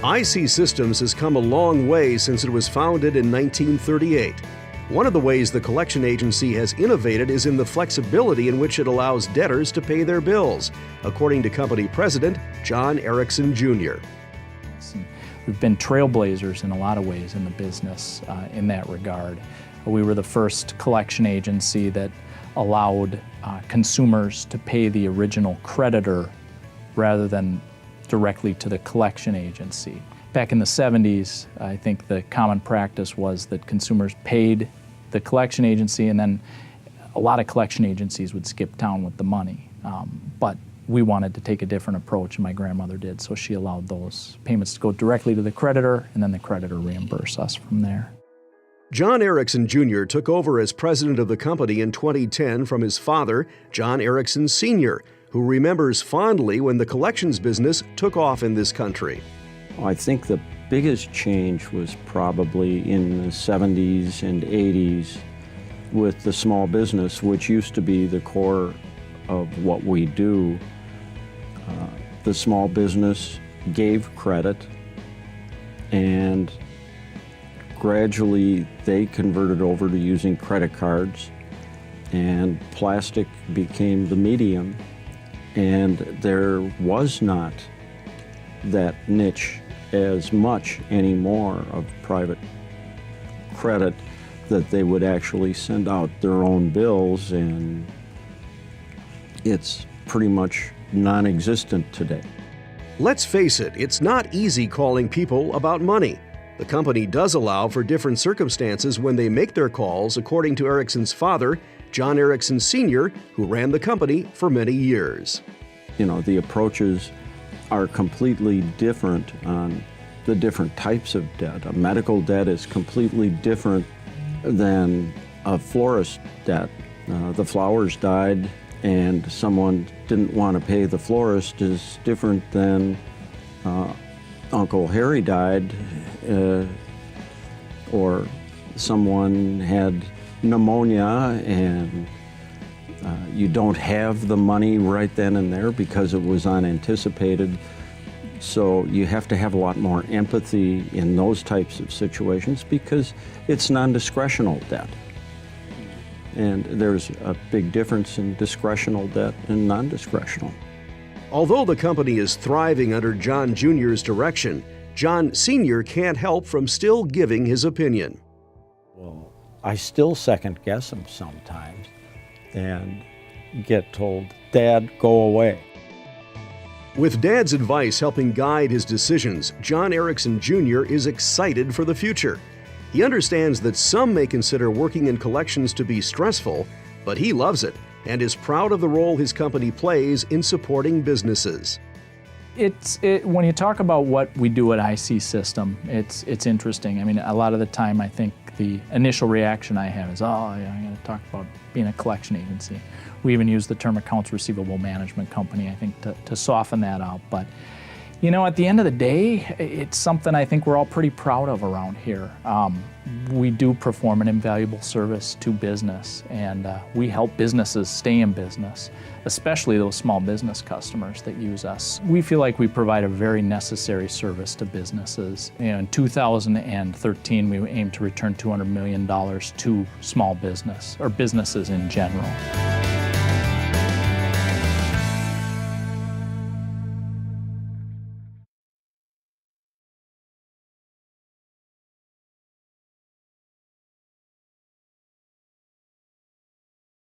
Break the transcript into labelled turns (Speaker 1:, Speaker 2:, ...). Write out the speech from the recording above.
Speaker 1: IC Systems has come a long way since it was founded in 1938. One of the ways the collection agency has innovated is in the flexibility in which it allows debtors to pay their bills, according to company president John Erickson Jr.
Speaker 2: We've been trailblazers in a lot of ways in the business in that regard. We were the first collection agency that allowed consumers to pay the original creditor rather than directly to the collection agency. Back in the 70s, I think the common practice was that consumers paid the collection agency, and then a lot of collection agencies would skip town with the money. But we wanted to take a different approach, and my grandmother did, so she allowed those payments to go directly to the creditor, and then the creditor reimburse us from there.
Speaker 1: John Erickson Jr. took over as president of the company in 2010 from his father, John Erickson Sr., who remembers fondly when the collections business took off in this country.
Speaker 3: I think the biggest change was probably in the 70s and 80s with the small business, which used to be the core of what we do. The small business gave credit, and gradually they converted over to using credit cards, and plastic became the medium, and there was not that niche as much anymore of private credit that they would actually send out their own bills, and it's pretty much non-existent today.
Speaker 1: Let's face it, it's not easy calling people about money. The company does allow for different circumstances when they make their calls, according to Erickson's father, John Erickson Sr., who ran the company for many years.
Speaker 3: You know, the approaches are completely different on the different types of debt. A medical debt is completely different than a florist debt. The flowers died and someone didn't want to pay the florist is different than Uncle Harry died, or someone had pneumonia and you don't have the money right then and there because it was unanticipated. So you have to have a lot more empathy in those types of situations because it's non-discretional debt. And there's a big difference in discretional debt and non-discretional.
Speaker 1: Although the company is thriving under John Jr.'s direction, John Sr. can't help from still giving his opinion.
Speaker 3: Well, I still second guess him sometimes and get told, "Dad, go away."
Speaker 1: With Dad's advice helping guide his decisions, John Erickson Jr. is excited for the future. He understands that some may consider working in collections to be stressful, but he loves it and is proud of the role his company plays in supporting businesses.
Speaker 2: When you talk about what we do at IC System, it's interesting. I mean, a lot of the time I think the initial reaction I have is, oh, yeah, I'm going to talk about being a collection agency. We even use the term accounts receivable management company, I think, to soften that out. But, you know, at the end of the day, it's something I think we're all pretty proud of around here. We do perform an invaluable service to business, and we help businesses stay in business, especially those small business customers that use us. We feel like we provide a very necessary service to businesses. You know, in 2013, we aim to return $200 million to small business, or businesses in general.